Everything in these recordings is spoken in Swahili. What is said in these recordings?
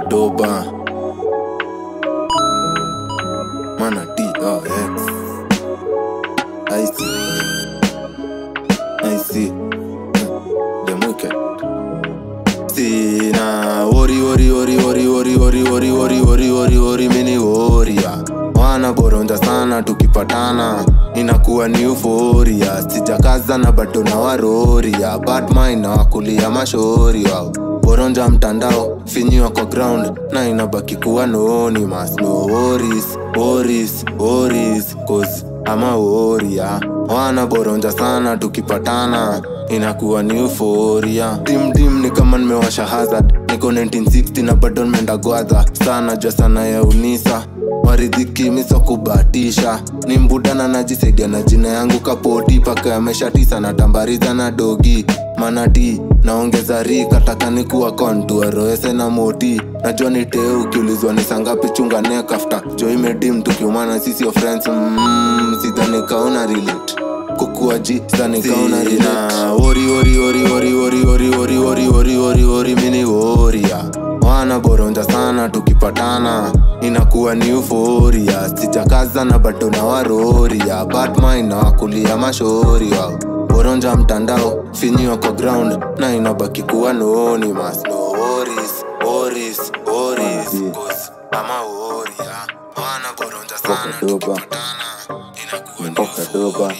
Doba Mana D-O-X I see Them wicked. See na ori mini warrior. Wana boronja sana tukipatana inakuwa ni euphoria. Sijakaza na bado na waroria. Bad mind na wakulia mashori wao. Boronja mtandao finyiwa kwa ground na inabaki kuwa anonymous. No worries cause I'm a warrior. Wana boronja sana tukipatana inakuwa ni euphoria. Dim ni kama nimewasha hazard. Niko 1960 na bado nimeenda gwadha. Sana jua sana ya unisa waridhiki miso kubatisha. Ni mbudana najisaidia na jina yangu kapoti. Paka ya mesha tisa na tambariza na dogi manati naongeza rika taka ni kuwa kontua roese na moti. Najua ni teo ukiulizwa ni sangapi chunga neck after joy medim tukiumana sisi your friends. Sidhani kauna relate kukua G sidhani kauna relate. Ori mini warrior. Wana boronja sana tukipatana inakuwa ni euphoria. Sijakaza na bado na waroria. Bad mind na wakulia mashori wao. Boronja mtandao finyiwa kwa ground na inabaki kuwa anonymous. No worries cause I'm a warrior. Wana boronja sana tukipatana inakuwa ni euphoria.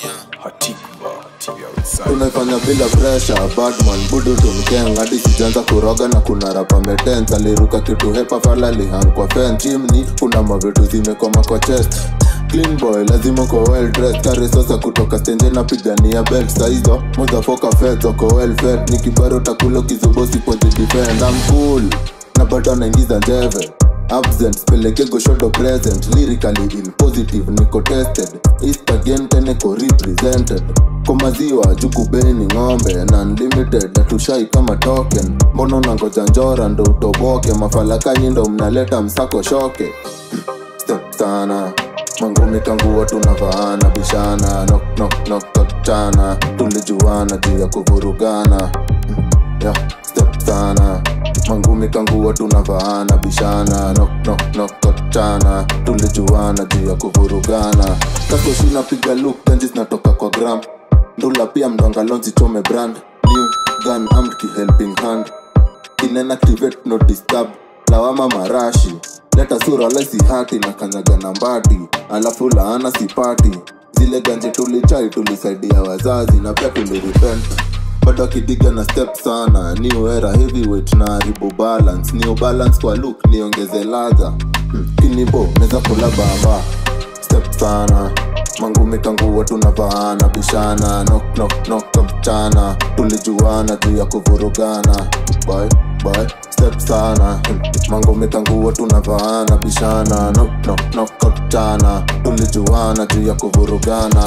Tunafanya bila pressure, badman budu tumkeng. Hadi sijanza kuroga na kuna rapa metense. Aliruka kitu hepa fala lihang kwa fence. Chimney, kuna mavitu zimekoma kwa chest. Clean boy, lazima kwa well dressed. Kare sosa kutoka stenje na pigania belt. Saizo, motherfucker feds wako well fed. Nikibaro takulo kizubo sipo defend. I'm cool, na bado naingiza njeve. Absent, peleke go shoto present. Lyrically ill positive, niko tested. East again teneko represented. Kwa maziwa, juku beni ngombe na unlimited, atushai kama token. Mbono nangoja njora ndo utoboke. Mafalaka nyindo mnaleta msako shoke. Step sana mangumi tangu watu navaana. Bishana, knock chana. Tulijuana juu ya kuvurugana. Step sana mangumi kangu watu navaana. Bishana, knock chana. Tulijuana juu ya kuvurugana. Kaso shina piga look, tenjis natoka kwa gram. Ndula pia mdonga lonzi chome brand. New gun armed ki helping hand. Inen activate no disturb. Lawama marashi leta sura laisi hati na kanyaga na mbati. Alafu laana sipati. Zile ganje tulichai tulisaidia wazazi na pia tulirepent. Bado kidiga na step sana. New era heavyweight na haribu balance. New balance kwa look niongeze ladha. Kinibo neza kula bamba. Step sana mangumi kangu watu navaana. Bishana, knock chana. Tulijuana juu ya kuvurugana. Bye step sana mangumi kangu watu navaana. Bishana, knock chana. Tulijuana juu ya kuvurugana.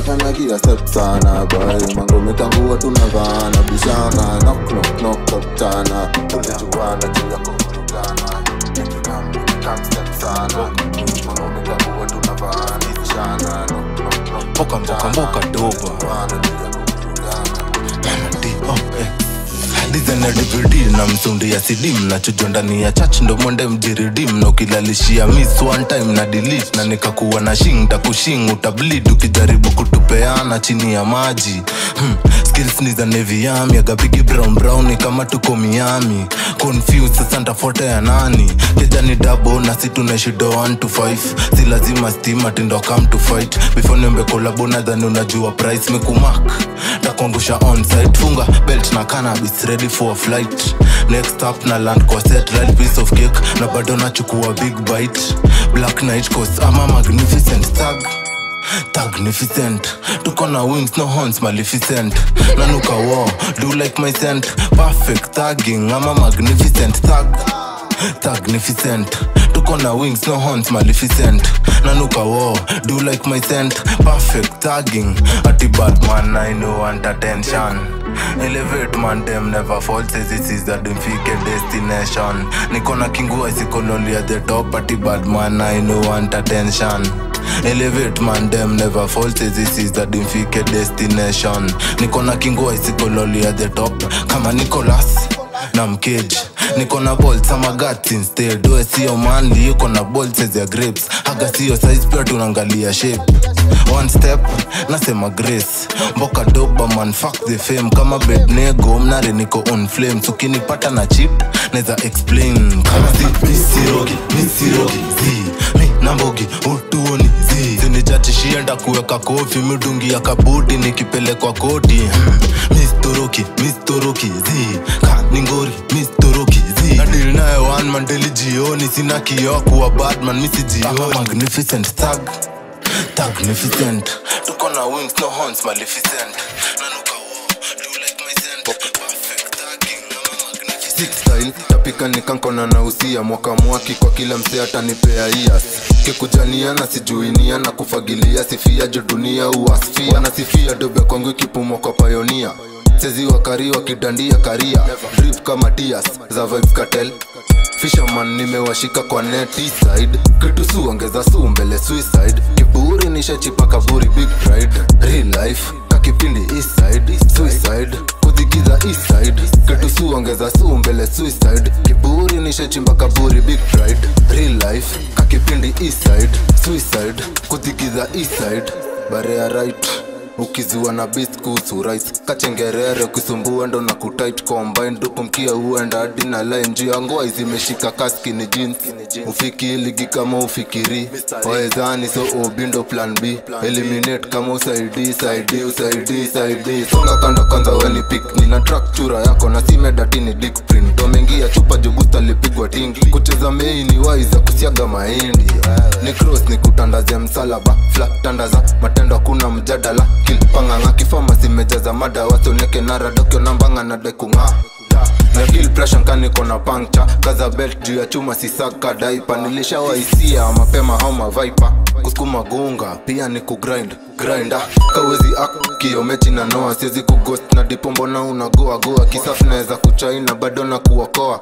Kanyagia step sana bye. Mangumi kangu watu navaana. Bishana, knock chana. Tulijuana juu ya kuvurugana. Nikikam step sana mangumi kangu watu navaana. Bishana, Mboka doba Designer DVD na msundi ya sidim. Na chujo ndani ya church ndo mwende mjiridim. Na ukilalishia miss one time na delete. Na nikakuwa na shing takushing utableed. Ukijaribu kutupeana chini ya maji. Skills ni za Navy Army. Agapigi brown ni kama tuko Miami. Confused sasa ntafuata ya nani. Keja ni double na si tunashido 1 to 5. Si lazima steam atindo come to fight. Before niombe collabo na dhani unajua price. Mekumak takuangusha on site. Funga belt na cannabis ready for a flight. Next up na land kwa set right piece of cake. Na bado na chukua big bite. Black night cause I'm a magnificent Tagnificent. Tuko na wings no horns maleficent. Nanuka war do like my scent. Perfect tagging I'm a magnificent Tagnificent. Tuko na wings no horns maleficent. Nanuka war do like my scent. Perfect tagging. Ati bad man I know want attention. Elevate man them never fall. Says this is the defeated destination. Nikona kingu isikololi at the top. Ati bad man I know want attention. Elevate man them never fall. Says this is the defeated destination. Nikona kingu isikololi at the top. Kama Nicholas na mcage niko na balls ama guts instead. Wewe sio manly, uko na balls as ya grapes. Haga sio size, pia tunaangalia shape. One step, nasema grace. Mboka doba man, fuck the fame. Kama Bednego, mnare niko on flames. Ukinipata na chip, neza explain. Kama si misirogi, mi nambogi, utuoni zinijatishia nda kuweka kofi. Midungi ya kabuti, nikipelekwa koti. Mistoroki, kaningori, mistoroki, nadili nae one man daily jioni. Sina kiyo kuwa badman, misi jioni. Magnificent Tagnificent. Tuko na wings, no horns, maleficent. Nanuka wo, do like my scent. Perfect tagging, I'm magnificent. Six style, tapika nikankona na usia. Mwaki kwa kila mse atanipea ias. Kekujania na sijuinia na kufagilia. Sifia jodunia uasfia. Nasifia dobe kwangu kipumo kwa payonia. Sezi wakari wakidandia karia. Drip kama Dias, za vibes cartel. Fisherman nimewashika kwa net east side. Kitusu ongeza su mbele suicide. Kiburi nishachipa kaburi big pride. Real life kakipindi east side. Suicide kuzigiza east side. Kitusu ongeza su mbele suicide. Kiburi nishachipa kaburi big pride. Real life kakipindi east side. Suicide kuzigiza east side. Barea right ukiziwa na beast kuhusu rice. Kachengerere kusumbua ndo na kutight combine. Duku mkia uenda hadi na line. Njia ngoa izimeshika kaski ni jeans. Ufiki ligi kama ufikiri. Waezani so obindo plan B. Eliminate kama usaidi. Songa kanda kwanza weni pick. Nina track chura yako na sime datini dick print. Domengia chupa jugusta lipigwa tingi. Kucheza mei ni waiza kusiaga mahindi. Ni cross ni kutandaze msalaba. Flat tandaza matendo kuna mjadala. Panganga kifama simejaza mada. Wasoneke nara dokyo nambanga na dekunga. Na kill pressure nkani kona puncture. Kaza belt juu ya chuma sisaka daipa. Nilisha waisia mapema homa viper. Kuskuma gunga pia ni kugrind kawezi akio mechi na noa. Siezi kughost na dipombo na unagoa kisafi naeza kuchaina bado na kuokoa.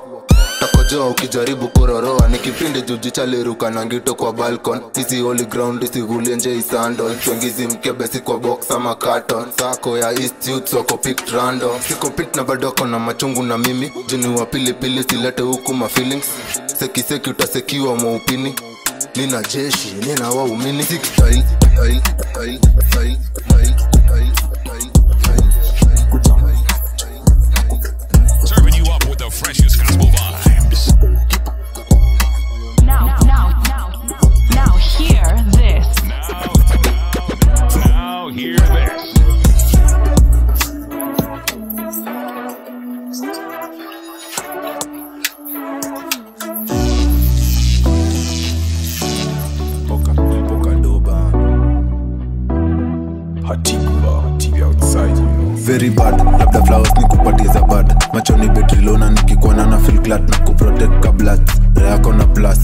Takojoa ukijaribu kuroroa. Nikipindi jujicha liruka na ngito kwa balkon. Sisi holy ground isivulie nje isandol. Twengizi mkebesi kwa box ama carton. Sako ya east youth wako picked random. Siko pick na badoko na machungu na mimi. Juni wa pilipili silete huku ma feelings. Seki utasekiwa maupini. Nina jeshi, nina waumini. Six style. Serving you up with the freshest gospel vibes. Now hear this. Now hear this. Boka doba. Hatikva, TV outside, you know. Very bad, labda flowers ni kupatiza bad. Machoni betri lona nikikuona na feel glad. Na kuprotect kablat, reako na plus.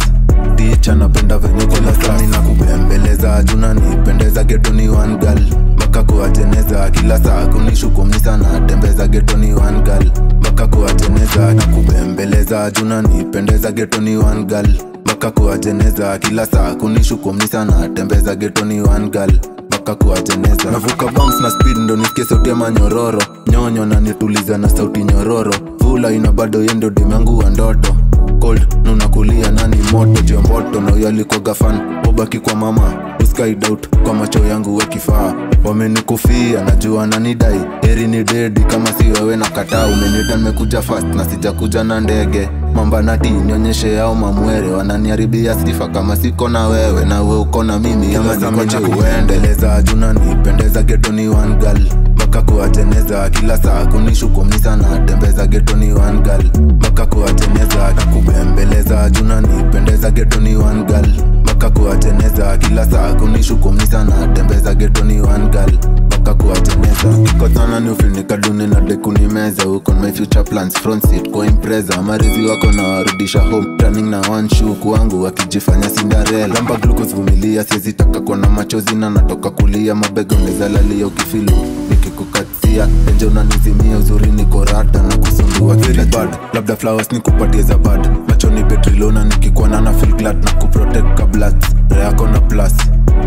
Ticha napenda venye kula sami na kubembeleza. Ajuna nipendeza geto ni one girl. Baka kuwajeneza kila saa kunishukumnisa na tembeza geto ni one girl. Baka kuwajeneza na kubembeleza. Ajuna nipendeza geto ni one girl. Baka kuwajeneza kila saa kunishukumnisa na tembeza geto ni one girl. Baka kuwajeneza navuka bumps na speed ndo nisikie sauti ya manyororo. Nyonyo na nituliza na sauti nyororo. Vula ina bado yendo demangu wa ndoto. Cold nunakulia nani moto jomboto. Na uyali kwa gafan obaki kwa mama. Uskide out kwa macho yangu we kifaa. Wamenikufia najua nanidai. Heri ni dedi kama si wewe na kataa. Umenita nimekuja fast na sijakuja na ndege. Mamba nati nionyeshe yao mamwere. Wananiharibia sifa kama siko na wewe. Na we uko na mimi ama nikoche uendeleza. Ajuna nipendeza geto ni one girl. Baka kuwajeneza kila saa kunishukumnisa na tembeza geto ni one girl. Baka kuwajeneza na kubembeleza. Ajuna nipendeza geto ni one girl. Baka kuwajeneza kila saa kunishukumnisa na tembeza geto ni one girl. Baka kuwajeneza ukikosana ni ufinika duni na dekuni meza. Uko my future plans front seat kwa impreza. Marizi wako na warudisha home running na one shoe kwangu wakijifanya Cinderella. Lamba glucose vumilia siezi taka kwa na machozi na natoka kulia. Mabega unezalalia ukifilu nikikukatia. Enje unanizimia uzuri niko rada na kusundua kila bad. Labda flowers ni kupatia za bad. Machoni betri lona nikikuona na feel glad. Na kuprotect kablat reako na plus.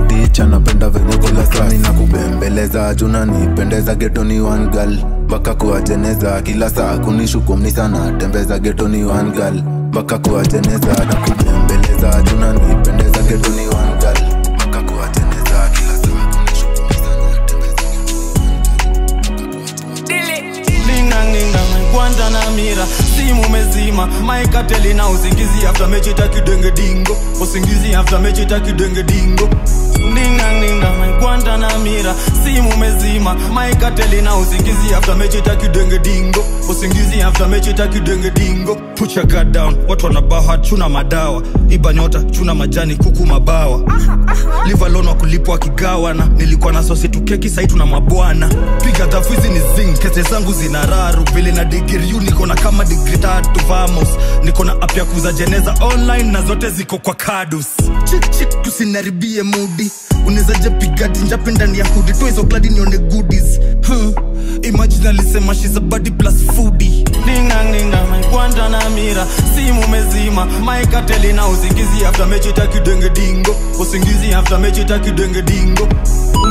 Ticha napenda venye kula sami na kubembeleza. Ajuna nipendeza geto ni one girl. baka kuwajeneza kila saa kunishukumni sana tembeza geto ni one girl baka kuwajeneza na kubembeleza juna nipendeza geto ni one girl baka kuwajeneza kila saa kunishukumni sana tembeza ninga gwanda na mira simu mezima maikateli na usingizi after mechi takidenge dingo usingizi after mechi takidenge dingo ninga gwanda na mira simu mezima maikateli na usingizi after mechi takidenge dingo usingizi after mechi takidenge dingo. Put your guard down, watu wanabaha chuna madawa iba nyota chuna majani kuku mabawa live alone wa kulipwa kigawana nilikuwa na sosi tukeki sai tuna mabwana piga dhafizi ni zing kese zangu zinararu vile na degree niko na kama degree 3 vamos niko na app ya kuuza jeneza online na zote ziko kwa Kadus chick tusinaribie moody unaweza je piga tinjape ndani ya hoodie tu hizo gladi nione goodies imagine alisema she's a body plus foodie ninga gwanda na mira simu mezima maikateli na usingizi after mechi takidenge dingo usingizi after mechi takidenge dingo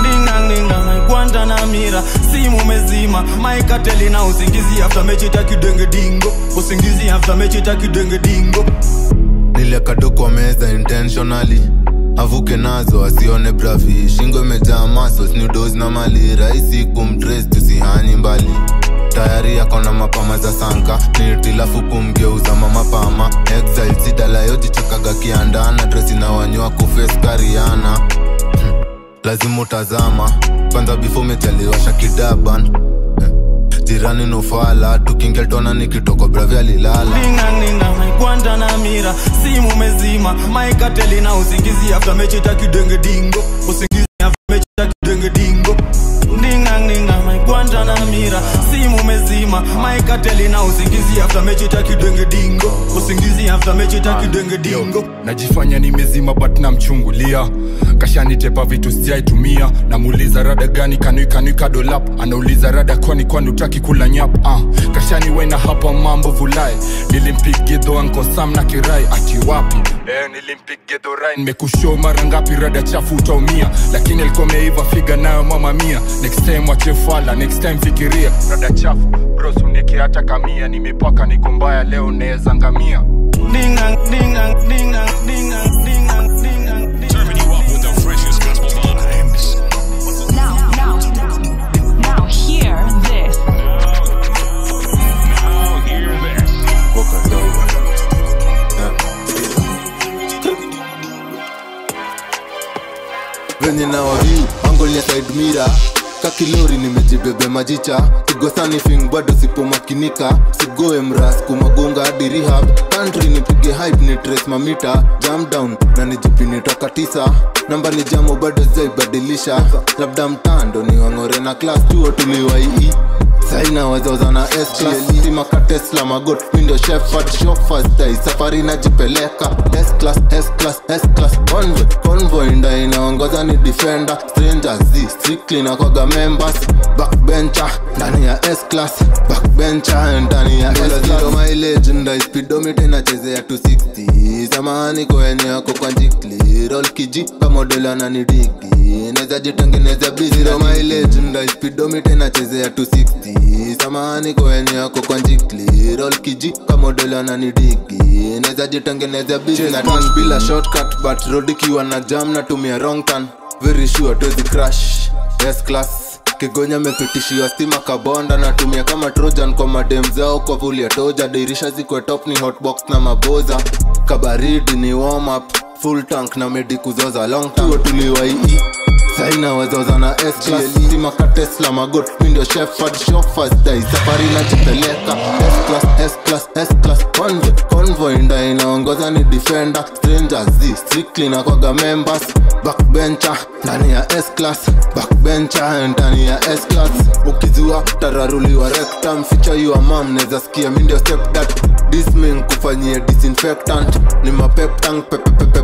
ninga gwanda na mira simu mezima maikateli na usingizi after mechi takidenge dingo usingizi after mechi takidenge dingo. nile kadoko meza intentionally avuke nazo asione brafi shingo imejaa masos noodles na mali rahisi kumtrace tusihanyi mbali tayari yako na mapama za sanka nitilafu kumgeuza mama pama exile sidala yote chakaga kiandana dresi na wanywa kuface kariana lazima utazama kwanza before umejaliwasha kidaban jirani nufala tukingeltona nikitoko bravi alilala ninga gwanda na mira simu mezima maikateli na usingizi after mechi takidenge dingo usingizi after mechi takidenge dingo ninga gwanda na mira simu mezima maikateli na usingizi after mechi takidenge dingo usingizi after mechi takidenge dingo. Najifanya nimezima but namchungulia kashani tepa vitu sijaitumia namuuliza rada gani kanui kadolap anauliza rada kwani utaki kula nyap kashani wena hapa mambo vulai nilimpigidho anko Sam na kirai ati wapi nilimpigidho rai nimekushow mara ngapi rada chafu utaumia lakini alikuwa meiva figa nayo mama mia next time wache fala next time fikiria rada chafu bros uneke hata kamia nimepaka niko mbaya leo naeza ngamia ninga Serving you up with the freshest gospel vibes. Now hear this. Now hear this. venye na waviu angolia side mirror kakilori nimejibebe majicha kigosani fing bado sipomakinika sigoe mras kumagonga hadi rehab country nipige hype ni trace mamita jam down na nijipini toka 9 namba ni jamo bado zaibadilisha labda mtando ni wangore na class chuo tuliwaii saina wazoza na S-Class Sima ka Tesla magot Window Shepherd Chauffeurs Day safari na jipeleka S-Class Convoy nda inaongoza ni Defender Strangers Z Strictly na kwaga members Backbencher ndani ya S-Class Backbencher ndani ya S-Class Zero mileage nda speedometer inachezea 260 Samahani kwenye yako kwa njikli Roll kiji pa modela na nidiki Neza jitengeneza busy Zero mileage nda speedometer inachezea 260 Samahani kwenye yako kwa njikli Roll kiji pa modela na nidiki Neza jitengeneza busy na touch bila shortcut But road ikiwa na jam na tumia wrong turn Very sure tozi crash S-Class Kigonya mepitishiwa stima kabonda na tumia kama Trojan kwa madem zao kwa vuli ya toja Dirisha zikwe top ni hotbox na maboza Kabaridi ni warm up Full tank na medi kuzoza long time Tuo tuliwai Saina wazoza na S-Class Stima ka Tesla magot Window Shepherd Chauffeurs Day safari na jipeleka S-Class Convoy nda inaongoza ni Defender Strangers Z Strictly na kwaga members Backbencher ndani ya S-Class Backbencher ndani ya S-Class Ukizua tararuliwa rectum Feature your mom neza skia mindio stepdad Disming kufanyia disinfectant Ni mapep tank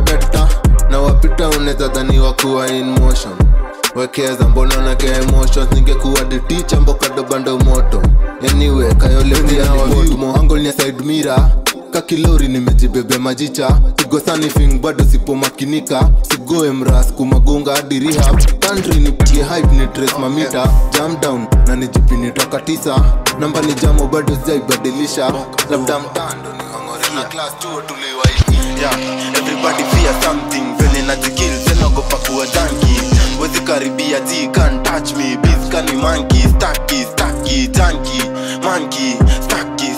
beta Na wapita uneza dhaniwa kuwa in motion Wekeza mbona nake emotions Ningekuwa the teacher mboka do bando moto Anyway kayole vya na waviu Angle ni side mirror kakilori nimejibebe majicha pigo sanifing bado sipomakinika sigoe mras kumagonga hadi rehab country nipitie hype ni trace mamita jam down na nijipini toka 9 namba ni jamo bado sijaibadilisha labda mtando ni hongori na class 2 tuliwahi everybody fear something vile najikill sinaogopa kuwa junkie wezi karibia G can't touch me beef kani monkey stacky junkie monkey stacky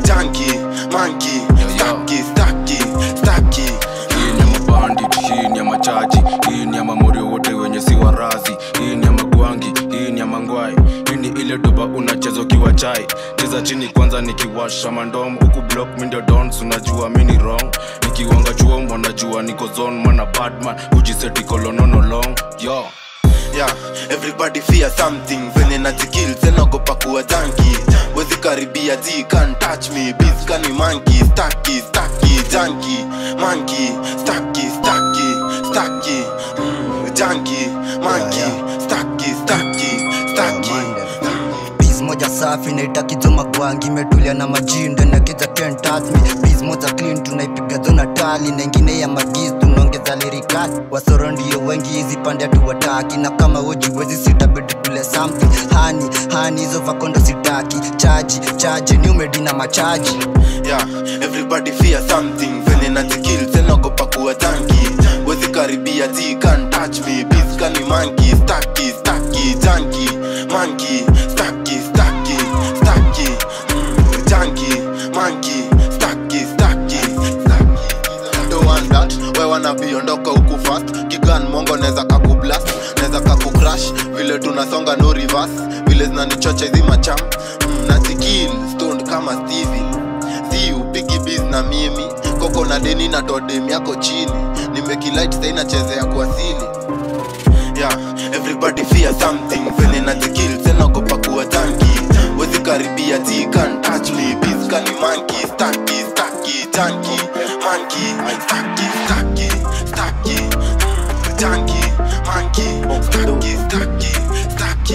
junkie monkey stacky hii ni mabandit, hii ni ya machaji, hii ni ya mamori wote wenye si warazi, hii ni ya magwangi, hii ni ya mangwai, hii ni ile doba unachezo kiwa chai. Cheza chini kwanza nikiwasha mandom huku block mi ndio dons unajua mi ni wrong. Nikiwanga chuo wanajua niko zone mana badman hujiseti kolonono long yo. Everybody fear something vene najikill sinaogopa kuwa junkie wezi karibia G can't touch me beef kani monkey stacky junkie monkey stacky junkie monkey stacky Biz moja safi naitaki zoma kwangi metulia na majinda na kiza can't touch me. Biz moja clean tunaipiga zona tali na ingine ya magiz tunaongeza lirikasi. Wasoro ndio wengi hizi pande tuwataki na kama uji wezi sitabidi tule something. Hani hizo vakondo sitaki. Charge ni umedina machaji. Everybody fear something vene najikill sinaogopa kuwa junkie wezi karibia G can't touch me beef kani monkey stacky junkie monkey stacky junkie monkey stacky don't want that we wanna be ondoka huku fast kigan mongo neza kakublast neza kakukrush vile tunasonga no reverse vile zinanichocha hizi macham najikill stoned kama Stevie si upigi biz na mimi koko na deni na todem yako chini nimekilight stay na chezea kuasili everybody fear something vene najikill sinaogopa kuwa junkie wezi karibia G can't touch me biz kani monkey stacky junkie monkey stacky junkie monkey stacky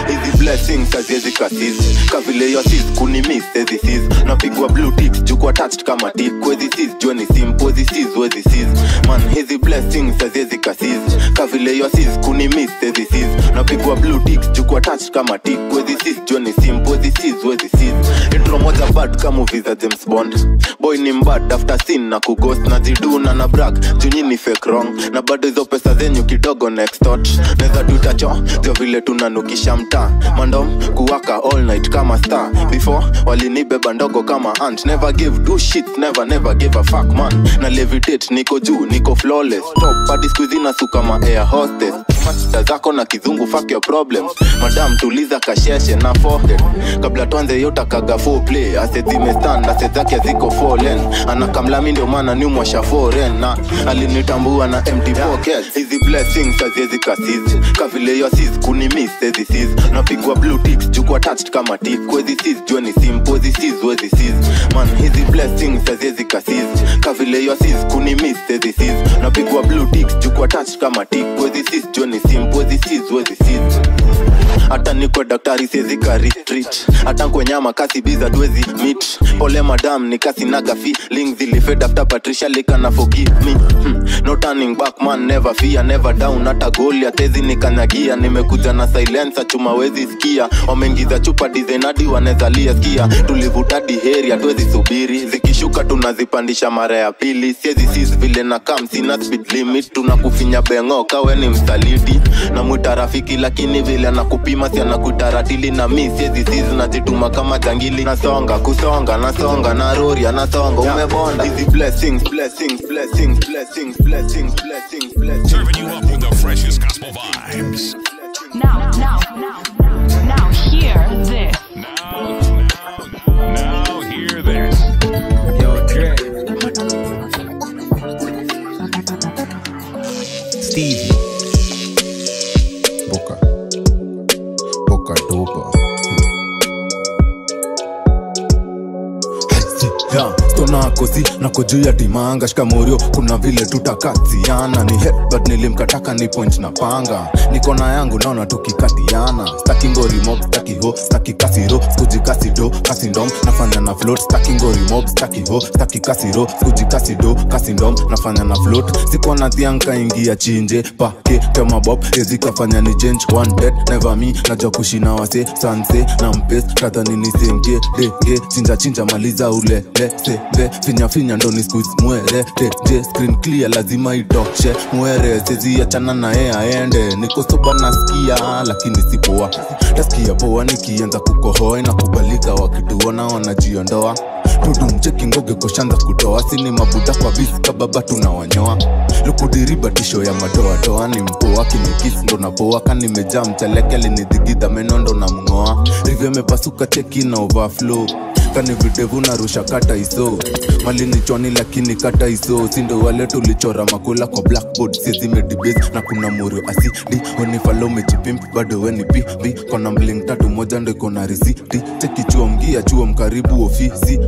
hizi blessings haziezi kasizi kavile yo sis kunimiss ezi sis napigwa blue ticks jukwa touched kama tick wezi sis jua ni simple ezi sis wezi sis man hizi blessings haziezi kasizi kavile yo sis kunimiss ezi sis napigwa blue ticks jukwa touched kama tick wezi sis jua ni simple ezi sis wezi sis intro moja bad kama movie za James Bond boy ni mbad after scene na kughost na ziduna na brag junyi ni fake wrong na bado hizo pesa zenyu kidogo next thought neza tutacho jo vile tunanukisha mtaa mandom kuwaka all night kama star before walinibeba ndogo kama ant never give do shit never give a fuck man na levitate niko juu niko flawless top hadi squeeze na suka ma air hostess masta zako na kizungu fuck your problems madam tuliza kasheshe na forehead kabla tuanze yota kaga full play aseti mestand aseti zake ziko fallen anakamla mimi ndio maana ni mwasha foreign na alinitambua na empty pockets hizi blessings haziezi kasizi kavile yo sis kunimiss ezi sis napigwa blue ticks jukwa touched kama tick wezi sis jua ni simple ezi sis wezi sis man hizi blessings haziezi kasizi kavile yo sis kunimiss ezi sis napigwa blue ticks jukwa touched kama tick wezi sis jua ni simple ezi sis wezi sis hata niko daktari siezi ka retreat hata kwenyama kasi biza tuwezi meet pole madam ni kasi naga feelings zilifed after Patricia Lika na forgive me no turning back man never fear never down hata goal ya tezi nikanyagia nimekuja na silence chuma wezi sikia wameingiza chupa design hadi wanezalia sikia tulivuta di area tuwezi subiri zikishuka tunazipandisha mara ya pili siezi sis vile na kam sina speed limit tunakufinya bengo kawe ni msaliti na mwita rafiki lakini vile nakupima si anakuitaratili na mi siezi sis najituma kama jangili nasonga kusonga nasonga na roria nasonga umebonda hizi blessings Serving you up with the freshest gospel vibes. Now, hear this. Now hear this. Yo, Dre. Stevie Boca dopa stona kosi na kujua dimanga shikamorio kuna vile tutakaziana ni headbutt nilimkataka ni point na panga niko na yangu naona tukikatiana. Staki ngori mob, staki ho, staki kasiro, skuji kasido, kasindom, nafanya na float. Staki ngori mob, staki ho, staki kasiro, skuji kasido, kasindom, nafanya na float. Siko na thianka ingia chinje, pake, tema bob, ezi kafanya ni change. One dead, never me, najua kushina wase, sanse, na mpes, kata nini senge, dege, chinja maliza ule, le, sebe, finya ndo ni squeeze, mwere, teje, screen clear, lazima itoshe, mwere, sezi ya chana na aende, niko soba nasikia, lakini si poa. Tasikia poa nikianza kukohoa, inakubalika wakituona wanajiondoa. Tudu mcheki ngoge kushanza kutoa, sini mabuda kwa bisi kababa tunawanyoa. Lukudiriba tisho ya madoa ni mpoa, kinikisi ndo na poa. Kani meja mchaleke linidigida meno ndo na mngoa. Rivyo mepasuka cheki na overflow, kani videvu na rusha kata iso. Mali ni choni lakini kata iso. Sindo wale tulichora makula kwa blackboard, siezi medibase na kuna murio asidi. Weni follow mechipimp, bado weni pibi. Kona mling tatu moja ndo ikona risiti. Cheki chuo mgia chuo mkaribu ofisi.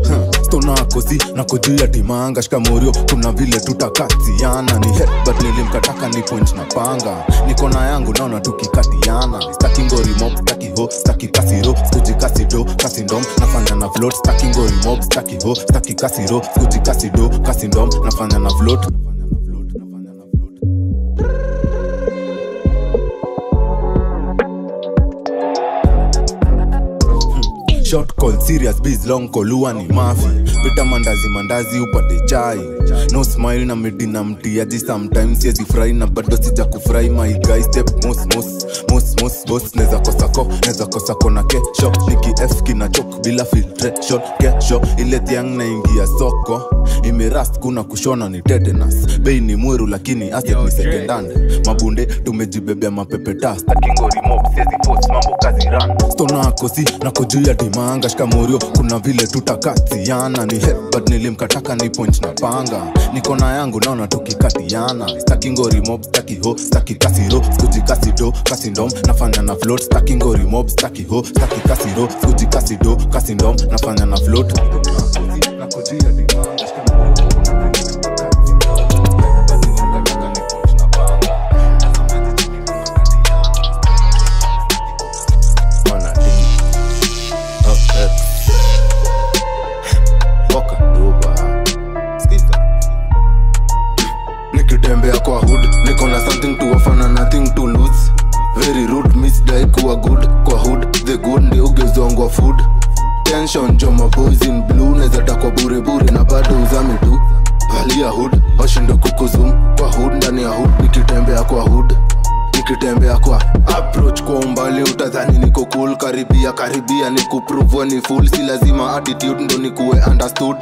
Stona akosi na kujua dimanga shika murio. Kuna vile tutakatiana, ni headbutt nilimkataka ni point na panga. Niko na yangu naona tukikatiana. Staki ngori mob, staki ho, staki kasiro, skuji kasido, kasindom, nafanya na float. Staki ngori mob, staki ho, staki kasiro, skuji kasido, kasindom, nafanya na float. Short call, serious biz, long call, uwa ni mafi. Pita mandazi upate chai. No smile na midi na mtiaji. Sometimes siezi fry na bado sija kufry. My guy step mos boss. Neza kosako na kesho. Niki F kina chok bila filtration. Kesho ile tiang na ingia soko. Imerast kuna kushona ni tetanus. Bei ni mweru lakini asset ni second hand. Mabunde tumejibebea mapepe tas. Staki ngori mob, siezi post mambo kazi run. Stona akosi na kujua dimanga shika murio. Kuna vile tutakatiana, ni headbutt nilimkataka ni point na panga. Niko na yangu naona tukikatiana. Staki ngori mob, staki ho, staki kasiro, skuji kasido, kasindom, nafanya na float. Staki ngori mob, staki ho, staki kasiro, skuji kasido, kasindom, nafanya na float. Na kujua dimanga shika murio. Nikitembea kwa hood, niko na something to offer na nothing to lose. Very rude, misdai kuwa good. Kwa hood, the good ndi ugezongwa food. Tension, joma boys in blue. Neza takwa bure na bado uzame tu. Valia hood, washindo kukuzum. Kwa hood, ndani ya hood, nikitembea kwa hood. Nikitembea kwa approach kwa umbali utadhani niko cool. Karibia ni kuprove ni full. Si lazima attitude ndo nikuwe understood.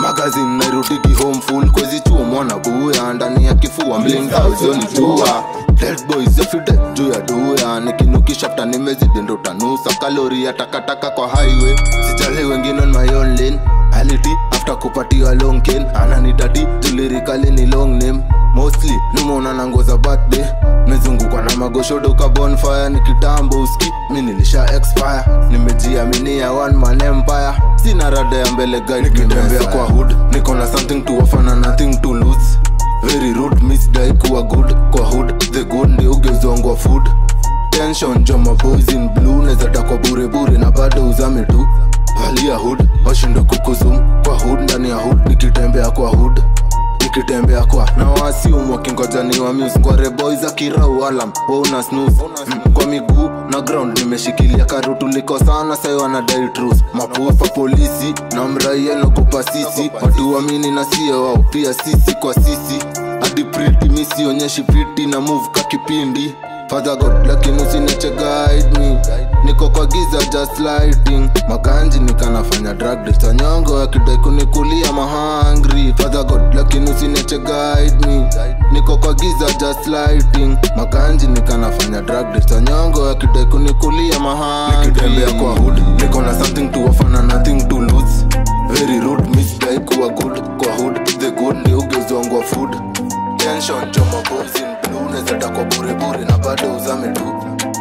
Magazine nairudigi home full. Kwezi chuo mwana buya, ndani ya kifua mlinga uzoni jua. Dead boys everyday juu ya duya. Nikinukisha after nimezidi ndo tanusa. Kalori ya takataka kwa highway. Sijali wengine on my own lane. Haliti after kupatia long cane. Ananidadi tulirikali ni long name. Mostly nimeona na nguo za birthday. Mezungukwa na magoshodo ka bonfire. Nikitambo uski mimi nilisha expire. Nimejiaminia one man empire. Sina rada ya mbele guy. Nikitembea kwa hood, niko na something to offer na nothing to lose. Very rude, misdai kuwa good. Kwa hood, the good ndi ugezongwa food. Tension, joma boys in blue. Neza takwa bure na bado uzame tu. Valia hood, washindo kukuzum. Kwa hood, ndani ya hood, nikitembea kwa hood. Nikitembea kwa na wasiumu wakingoja ni wa muse. Kwa reboys za kirau alam, wa una snooze. Kwa miguu na ground nimeshikilia karutu. Liko sana sayo wanadai truth. Mapufa polisi na mraia nakupa sisi. Watu wamini na siya wao pia sisi kwa sisi. Adi pretty misi onyeshi pretty na move kakipindi. Father God lakini usiniche guide me. Niko kwa giza just lighting. Maganji nikanafanya drug deals. Tanyongo ya kidai kunikulia mahangri. Father God lakini usiniche guide me. Niko kwa giza just lighting. Maganji nikanafanya drug deals. Tanyongo ya kidai kunikulia mahangri. Nikitembea kwa hood, niko na something to offer na nothing to lose. Very rude, misdai kuwa good. Kwa hood, the good ndi ugezongwa food. Tension, joma boys in blue. Neza takwa bure na bado uzame tu.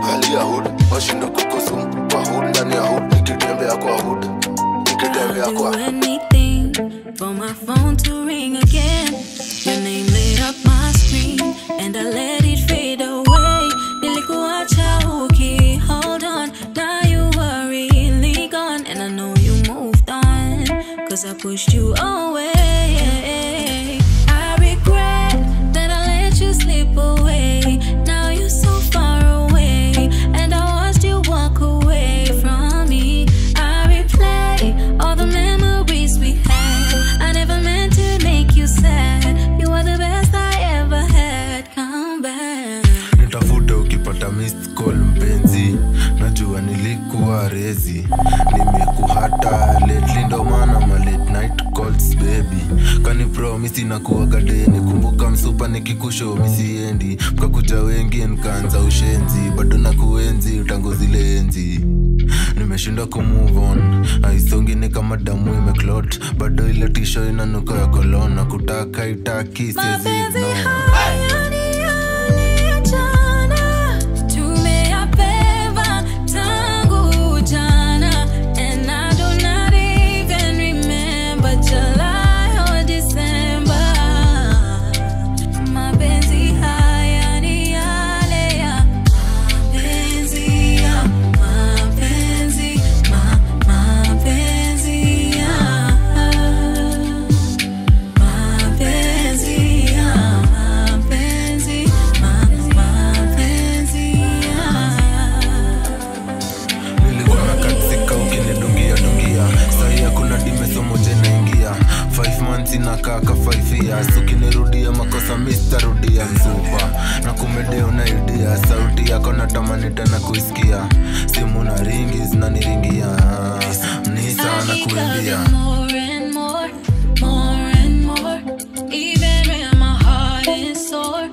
Valia hood, washindo kukusum. Kwa hood, ndani ya hood, nikitembea kwa hood. Nikitembea kwa do anything for my phone to ring again. Your name lit up my screen and I let it fade away. pushed you away. I regret that I let you slip away. Now you're so far away, and I watched you walk away from me. I replay all the memories we had. I never meant to make you sad. You are the best I ever had. Come back. Nitafute ukipata missed call mpenzi, najua nilikuwa rezi. Nimekuhata lately ndo maana ma late night calls baby. Kani promise inakuwaga deni, kumbuka msupa nikikusho misiendi. Mkakuja wengi nikaanza ushenzi, bado nakuenzi tangu zile enzi. Nimeshindwa kumove on, haisongi ni kama damu imeclot. Bado ile tisho inanuka ya kolona, kutaka itaki siezi ignore. Kaka 5 years ukinirudia makosa Mr. rudia msupa na kumedeo na idea. Sauti yako natamani tena kuisikia, simu na ringi zinaniringia, mnisa na kuimbia. More and more, more and more. Even when my heart is sore,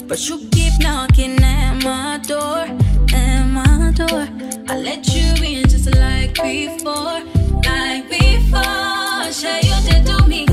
but you keep knocking at my door, at my door. I let you in just like before, like before. Say you did to me